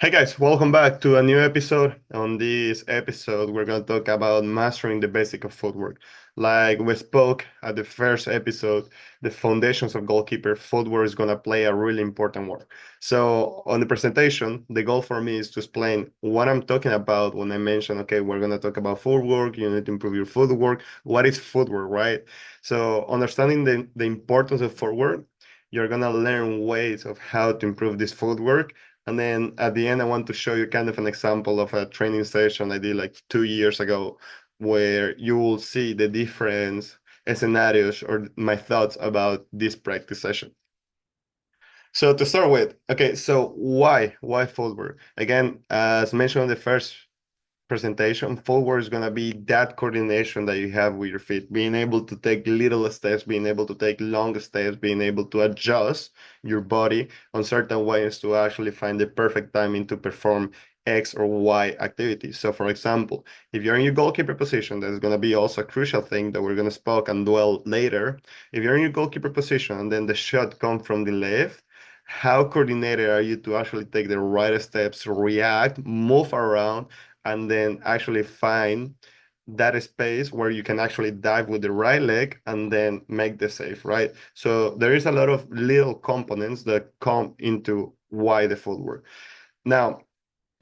Hey guys, welcome back to a new episode. On this episode, we're going to talk about mastering the basic of footwork. Like we spoke at the first episode, the foundations of goalkeeper footwork is going to play a really important role. So, on the presentation, the goal for me is to explain what I'm talking about when I mention, okay, we're going to talk about footwork, you need to improve your footwork. What is footwork, right? So, understanding the importance of footwork, you're going to learn ways of how to improve this footwork, and then at the end, I want to show you kind of an example of a training session I did like 2 years ago, where you will see the different scenarios or my thoughts about this practice session. So to start with, okay, so why footwork? Again, as mentioned in the first presentation, forward is going to be that coordination that you have with your feet, being able to take little steps, being able to take long steps, being able to adjust your body on certain ways to actually find the perfect timing to perform X or Y activities. So, for example, if you're in your goalkeeper position, that's going to be also a crucial thing that we're going to speak and dwell later. If you're in your goalkeeper position and then the shot comes from the left, how coordinated are you to actually take the right steps, react, move around, and then actually find that space where you can actually dive with the right leg and then make the save, right? So there is a lot of little components that come into why the footwork. Now,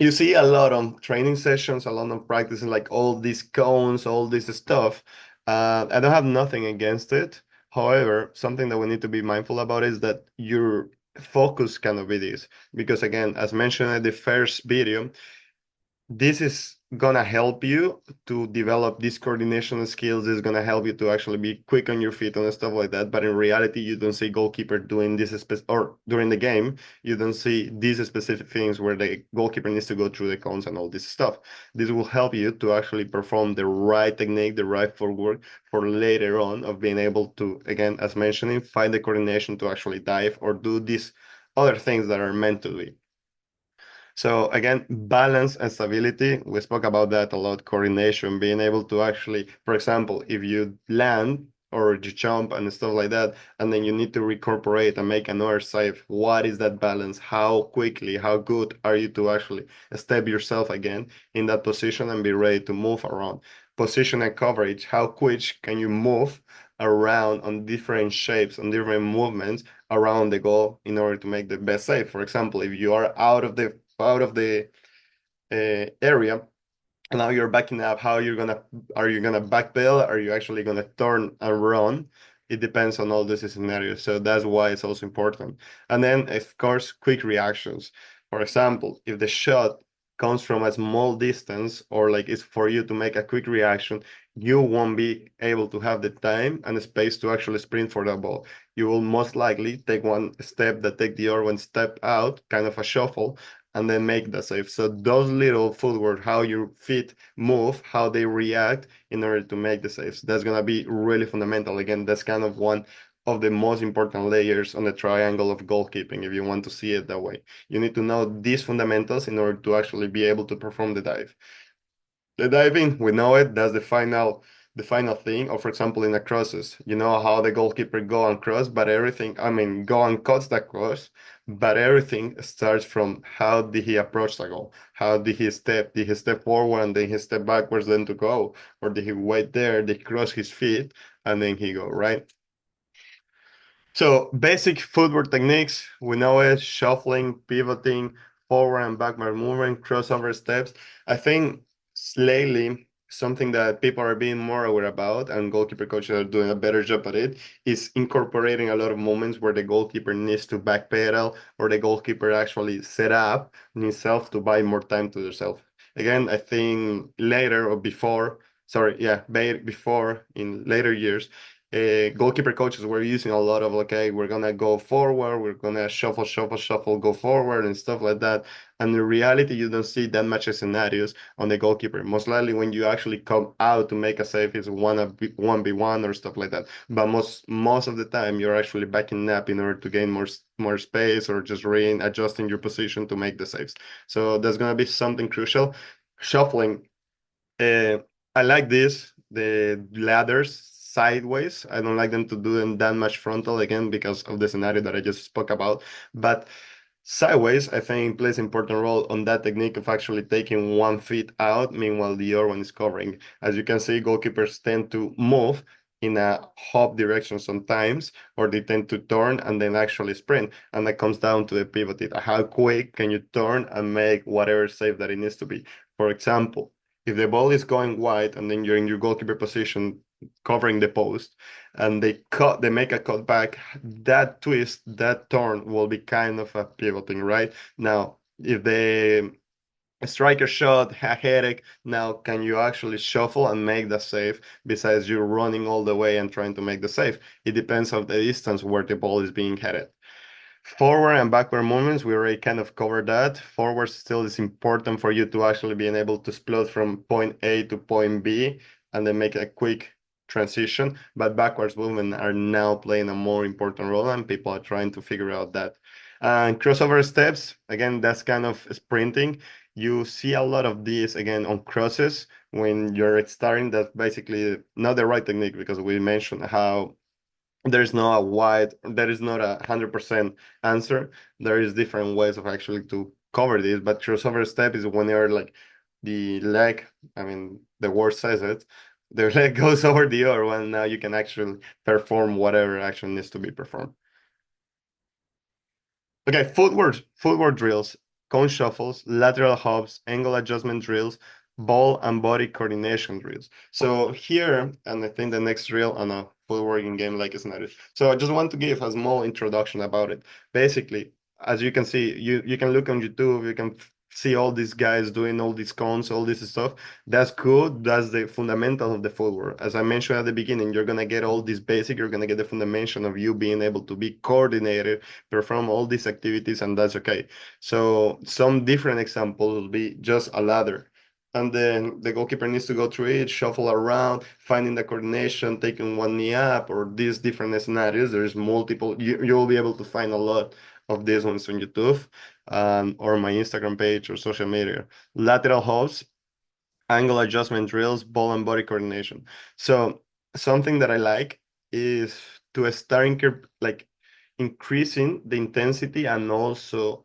you see a lot of training sessions, a lot of practicing, like all these cones, all this stuff. I don't have nothing against it. However, something that we need to be mindful about is that your focus cannot be this. Because again, as mentioned in the first video, this is gonna help you to develop these coordination skills. Is gonna help you to actually be quick on your feet and stuff like that. But in reality, you don't see goalkeeper doing this or during the game, you don't see these specific things where the goalkeeper needs to go through the cones and all this stuff. This will help you to actually perform the right technique, the right footwork for later on of being able to, again, as mentioning, find the coordination to actually dive or do these other things that are meant to be. So again, balance and stability, we spoke about that a lot, coordination, being able to actually, for example, if you land or you jump and stuff like that, and then you need to recuperate and make another save, what is that balance? How quickly, how good are you to actually step yourself again in that position and be ready to move around? Position and coverage, how quick can you move around on different shapes, on different movements around the goal in order to make the best save? For example, if you are out of the area, and now you're backing up, how you're gonna are you gonna backpedal, are you actually gonna turn and run? It depends on all these scenarios, so that's why it's also important. And then of course quick reactions. For example, if the shot comes from a small distance or like it's for you to make a quick reaction, you won't be able to have the time and the space to actually sprint for the ball. You will most likely take one step, that take the other one step out, kind of a shuffle, and then make the save. So those little footwork, how your feet move, how they react in order to make the saves, that's gonna be really fundamental. Again, that's kind of one of the most important layers on the triangle of goalkeeping, if you want to see it that way. You need to know these fundamentals in order to actually be able to perform the dive. The diving, we know it, that's the final thing. Or for example, in the crosses, you know how the goalkeeper go and cross, but everything, I mean, go and cuts that cross, but everything starts from how did he approach the goal? How did he step? Did he step forward and then he step backwards then to go? Or did he wait there, did he cross his feet and then he go, right? So basic footwork techniques, we know it, shuffling, pivoting, forward and backward movement, crossover steps. I think lately, something that people are being more aware about and goalkeeper coaches are doing a better job at it is incorporating a lot of moments where the goalkeeper needs to backpedal or the goalkeeper actually set up himself to buy more time to themselves. Again, I think later or before, sorry, yeah, before in later years, goalkeeper coaches were using a lot of, okay, we're gonna go forward, we're gonna shuffle, shuffle, shuffle, go forward and stuff like that. And in reality, you don't see that much scenarios on the goalkeeper. Most likely, when you actually come out to make a save, it's 1v1 or stuff like that. But most of the time, you're actually backing up in order to gain more space or just adjusting your position to make the saves. So that's gonna be something crucial. Shuffling, uh, I like the ladders sideways. I don't like them to do them that much frontal again because of the scenario that I just spoke about. But Sideways, I think, plays an important role on that technique of actually taking 1 foot out, meanwhile the other one is covering. As you can see, goalkeepers tend to move in a hop direction sometimes, or they tend to turn and then actually sprint. And that comes down to the pivot. How quick can you turn and make whatever save that it needs to be? For example, if the ball is going wide and then you're in your goalkeeper position covering the post, and they make a cut back, that twist, that turn will be kind of a pivoting, right? Now, if the striker shot a headache, now can you actually shuffle and make the save besides you running all the way and trying to make the save? It depends on the distance where the ball is being headed. Forward and backward movements, we already kind of covered that. Forward still is important for you to actually being able to explode from point A to point B and then make a quick transition. But backwards movement are now playing a more important role, and people are trying to figure out that. And crossover steps, again, that's kind of sprinting. You see a lot of these again on crosses when you're starting. That's basically not the right technique because we mentioned how there is not a 100% answer. There is different ways of actually to cover this, but crossover step is whenever like the leg, I mean, the word says it, the leg goes over the other one. Now you can actually perform whatever action needs to be performed. Okay, footwork drills, cone shuffles, lateral hops, angle adjustment drills, ball and body coordination drills. So here, and I think the next drill on a footwork in game like scenario. So I just want to give a small introduction about it. Basically, as you can see, you can look on YouTube, you can see all these guys doing all these cones, all this stuff. That's good. That's the fundamental of the footwork. As I mentioned at the beginning, you're gonna get all this basic, you're gonna get the fundamental of you being able to be coordinated, perform all these activities, and that's okay. So some different examples will be just a ladder. And then the goalkeeper needs to go through it, shuffle around, finding the coordination, taking one knee up, or these different scenarios. There's multiple. You'll be able to find a lot of these ones on YouTube, or my Instagram page or social media. Lateral hops, angle adjustment drills, ball and body coordination. So something that I like is to start like increasing the intensity and also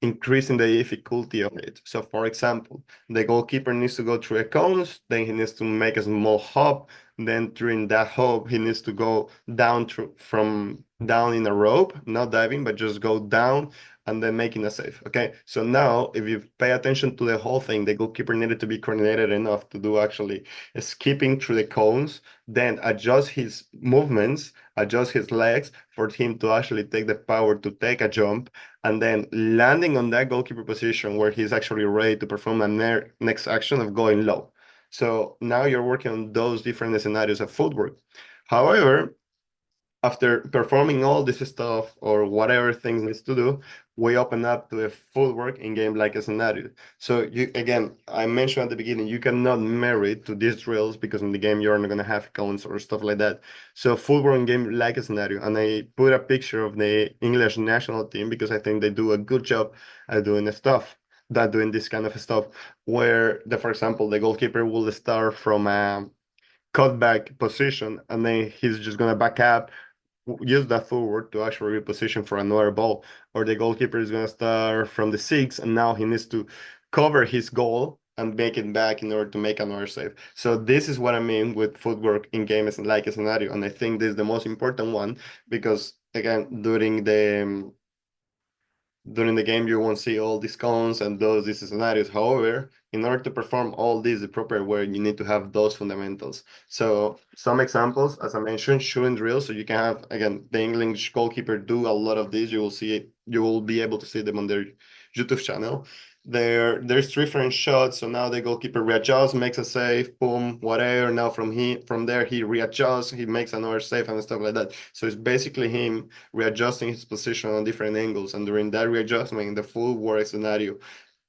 increasing the difficulty of it. So, for example, the goalkeeper needs to go through a cones, then he needs to make a small hop. Then during that hop, he needs to go down from down in a rope, not diving, but just go down and then making a save. Okay. So now, if you pay attention to the whole thing, the goalkeeper needed to be coordinated enough to do actually skipping through the cones, then adjust his movements, adjust his legs for him to actually take the power to take a jump and then landing on that goalkeeper position where he's actually ready to perform a next action of going low. So now you're working on those different scenarios of footwork. However, after performing all this stuff or whatever things needs to do, we open up to a footwork in game like a scenario. So you again, I mentioned at the beginning, you cannot marry to these drills because in the game you're not gonna have counts or stuff like that. So footwork in game like a scenario, and I put a picture of the English national team because I think they do a good job at doing the stuff. That doing this kind of stuff, where for example, the goalkeeper will start from a cutback position, and then he's just gonna back up, use that forward to actually reposition for another ball, or the goalkeeper is going to start from the six and now he needs to cover his goal and make it back in order to make another save. So this is what I mean with footwork in games like a scenario, and I think this is the most important one because again during the game you won't see all these cones and these scenarios. However, in order to perform all these the proper way, you need to have those fundamentals. So some examples, as I mentioned, shooting drills. So you can have again the English goalkeeper do a lot of these. You will see it, you will be able to see them on their YouTube channel. There's different shots. So now the goalkeeper readjusts, makes a save, boom, whatever. Now from there he readjusts, he makes another save and stuff like that. So it's basically him readjusting his position on different angles, and during that readjustment, the full work scenario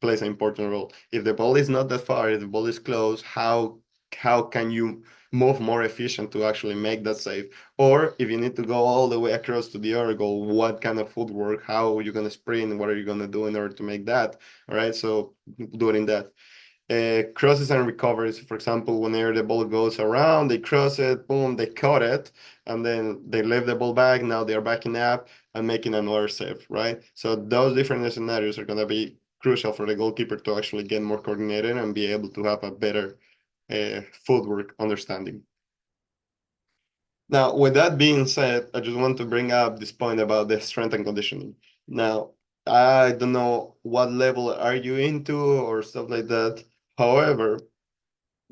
plays an important role. If the ball is not that far, if the ball is close, how can you move more efficient to actually make that save? Or if you need to go all the way across to the other goal, what kind of footwork? How are you gonna sprint? What are you gonna do in order to make that? All right, so doing that. Crosses and recoveries, for example, whenever the ball goes around, they cross it, boom, they cut it, and then they leave the ball back. Now they're backing up, and making another save, right? So those different scenarios are going to be crucial for the goalkeeper to actually get more coordinated and be able to have a better footwork understanding. Now, with that being said, I just want to bring up this point about the strength and conditioning. Now, I don't know what level are you into or stuff like that. However,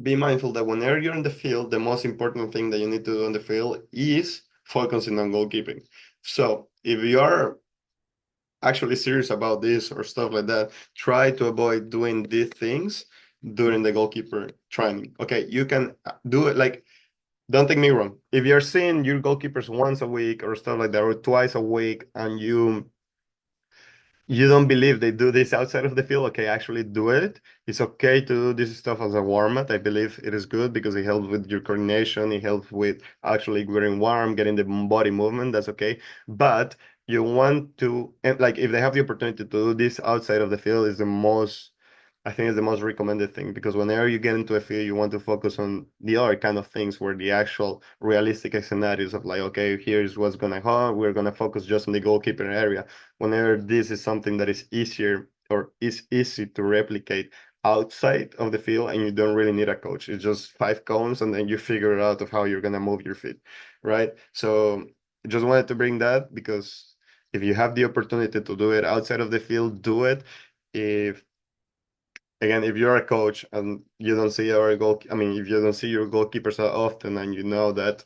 be mindful that whenever you're in the field, the most important thing that you need to do on the field is focusing on goalkeeping. So if you are actually serious about this or stuff like that, try to avoid doing these things during the goalkeeper training. Okay, you can do it like, don't take me wrong. If you're seeing your goalkeepers once a week or stuff like that, or twice a week, and you don't believe they do this outside of the field, okay, actually do it. It's okay to do this stuff as a warm-up. I believe it is good because it helps with your coordination, it helps with actually getting warm, getting the body movement, that's okay. But you want to, and like if they have the opportunity to do this outside of the field is the most, I think it's the most recommended thing because whenever you get into a field, you want to focus on the other kind of things where the actual realistic scenarios of like, okay, here's what's gonna happen. We're gonna focus just on the goalkeeper area. Whenever this is something that is easier or is easy to replicate outside of the field and you don't really need a coach. It's just five cones and then you figure out of how you're gonna move your feet, right? So just wanted to bring that because if you have the opportunity to do it outside of the field, do it. If again, if you're a coach and you don't see our goal, I mean, if you don't see your goalkeepers that often and you know that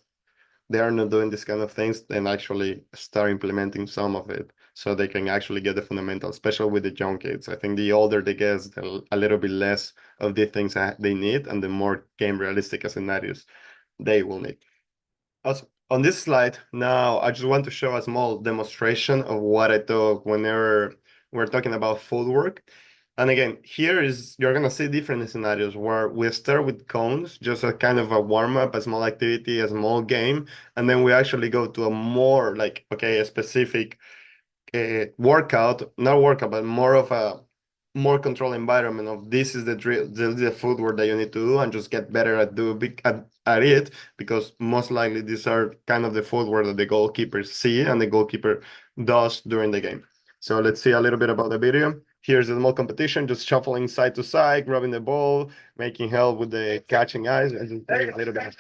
they are not doing this kind of things, then actually start implementing some of it so they can actually get the fundamentals, especially with the young kids. I think the older they get, a little bit less of the things that they need and the more game realistic scenarios they will need. Also, on this slide, now I just want to show a small demonstration of what I thought whenever we're talking about footwork. And again, here is you're gonna see different scenarios where we start with cones, just a kind of a warm-up, a small activity, a small game, and then we actually go to a more like, okay, a specific workout, not workout, but more of a more controlled environment of this is the drill, this is the footwork that you need to do and just get better at at it because most likely these are kind of the footwork that the goalkeepers see and the goalkeeper does during the game. So let's see a little bit about the video. Here's a small competition, just shuffling side to side, grabbing the ball, making help with the catching eyes, and just play a little bit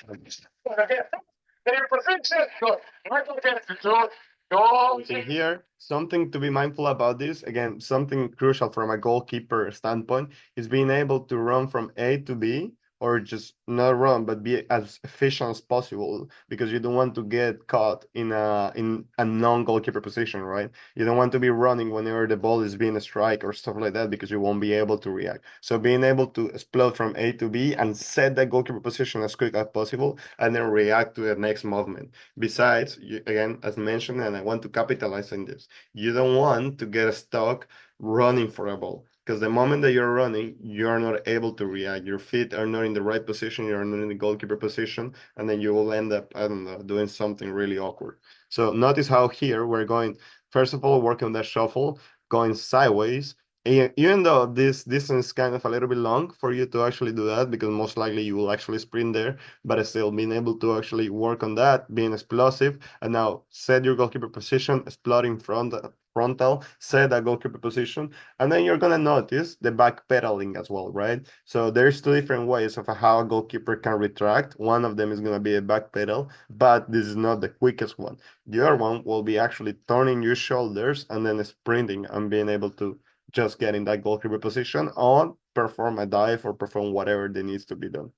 in here. Something to be mindful about this, again, something crucial from a goalkeeper standpoint is being able to run from A to B or just not run, but be as efficient as possible because you don't want to get caught in a non-goalkeeper position, right? You don't want to be running whenever the ball is being a strike or stuff like that because you won't be able to react. So being able to explode from A to B and set that goalkeeper position as quick as possible and then react to the next movement. Besides, again, as mentioned, and I want to capitalize on this, you don't want to get stuck running for a ball. Because the moment that you're running, you're not able to react. Your feet are not in the right position, you're not in the goalkeeper position, and then you will end up, I don't know, doing something really awkward. So notice how here we're going, first of all, working on that shuffle, going sideways. And even though this distance is kind of a little bit long for you to actually do that, because most likely you will actually sprint there, but still being able to actually work on that, being explosive, and now set your goalkeeper position, exploding frontal, set that goalkeeper position, and then you're gonna notice the back pedaling as well, right? So there's two different ways of how a goalkeeper can retract. One of them is gonna be a back pedal, but this is not the quickest one. The other one will be actually turning your shoulders and then sprinting and being able to just get in that goalkeeper position or perform a dive or perform whatever that needs to be done.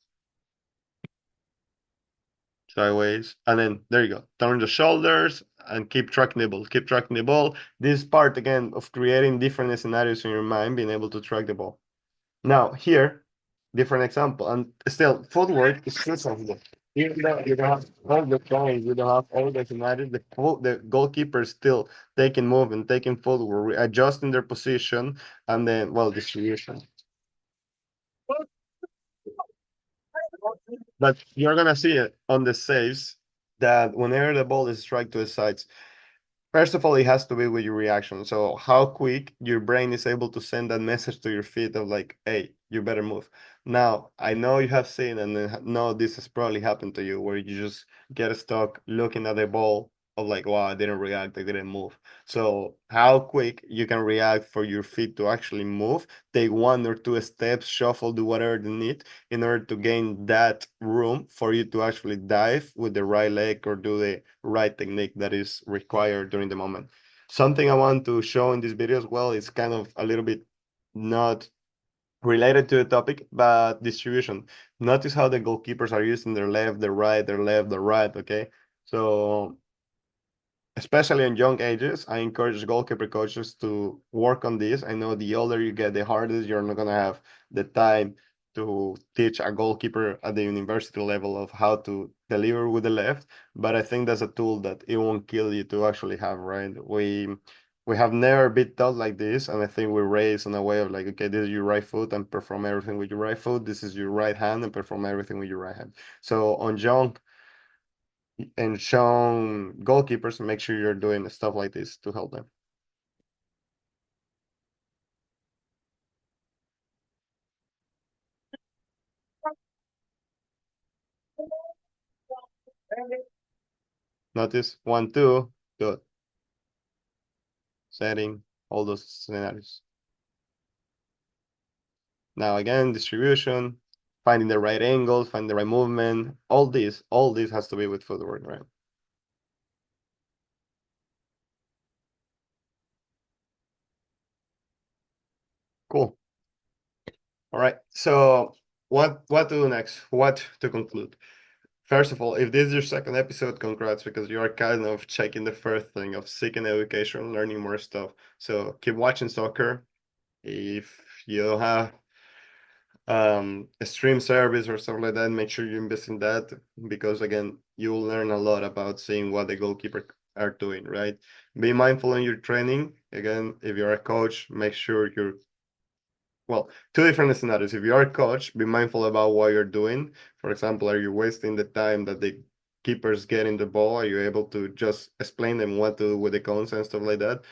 Sideways, and then there you go. Turn the shoulders and keep tracking the ball. Keep tracking the ball. This part again of creating different scenarios in your mind, being able to track the ball. Now here, different example, and still footwork is still something. Even though you don't have all the points, you don't have all the scenarios, the goalkeeper is still taking movement, taking footwork, adjusting their position, and then well distribution. But you're gonna see it on the saves that whenever the ball is struck to the sides, first of all, it has to be with your reaction. So how quick your brain is able to send that message to your feet of like, hey, you better move. Now, I know you have seen and know this has probably happened to you where you just get stuck looking at the ball of like, wow, I didn't react, I didn't move. So how quick you can react for your feet to actually move, take one or two steps, shuffle, do whatever you need in order to gain that room for you to actually dive with the right leg or do the right technique that is required during the moment. Something I want to show in this video as well is kind of a little bit not related to the topic, but distribution. Notice how the goalkeepers are using their left, their right, their left, their right, okay? So especially in young ages, I encourage goalkeeper coaches to work on this. I know the older you get, the harder you're not gonna have the time to teach a goalkeeper at the university level of how to deliver with the left. But I think that's a tool that it won't kill you to actually have, right? We have never been taught like this, and I think we're raised in a way of like, okay, this is your right foot and perform everything with your right foot. This is your right hand and perform everything with your right hand. So on young and shown goalkeepers, make sure you're doing stuff like this to help them. Notice one, two, good. Setting, all those scenarios. Now again, distribution, finding the right angles, finding the right movement, all this has to be with footwork, right? Cool. All right. So what to do next? What to conclude? First of all, if this is your second episode, congrats, because you are kind of checking the first thing of seeking education, learning more stuff. So keep watching soccer. If you don't have a stream service or something like that, make sure you invest in that, because again, you'll learn a lot about seeing what the goalkeeper are doing, right? Be mindful in your training. Again, if you're a coach, make sure you're well, two different scenarios. If you are a coach, be mindful about what you're doing. For example, are you wasting the time that the keepers get in the ball? Are you able to just explain them what to do with the cones and stuff like that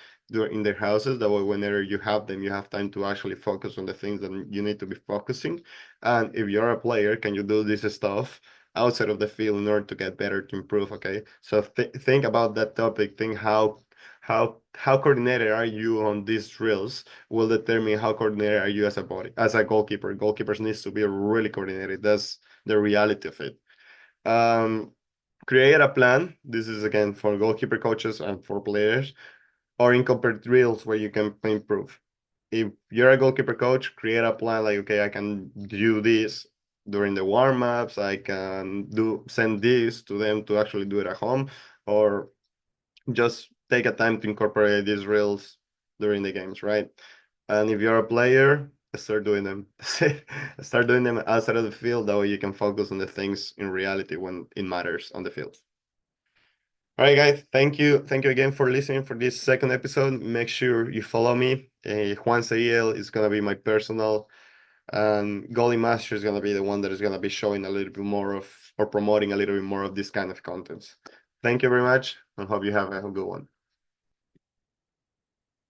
in their houses? That way, whenever you have them, you have time to actually focus on the things that you need to be focusing. And if you're a player, can you do this stuff outside of the field in order to get better, to improve? Okay, so think about that topic. Think how coordinated are you on these drills will determine how coordinated are you as a body, as a goalkeeper. Goalkeepers needs to be really coordinated. That's the reality of it. Um, Create a plan. This is again for goalkeeper coaches and for players, or incorporate drills where you can improve. If you're a goalkeeper coach, create a plan like, okay, I can do this during the warm-ups. I can do send this to them to actually do it at home, or just take a time to incorporate these drills during the games, right? And if you're a player, start doing them. Start doing them outside of the field. That way you can focus on the things in reality when it matters on the field. All right, guys. Thank you. Thank you again for listening for this second episode. Make sure you follow me. Juan Seriel is going to be my personal, and Goalie Master is going to be the one that is going to be showing a little bit more of or promoting a little bit more of this kind of contents. Thank you very much, and hope you have a good one.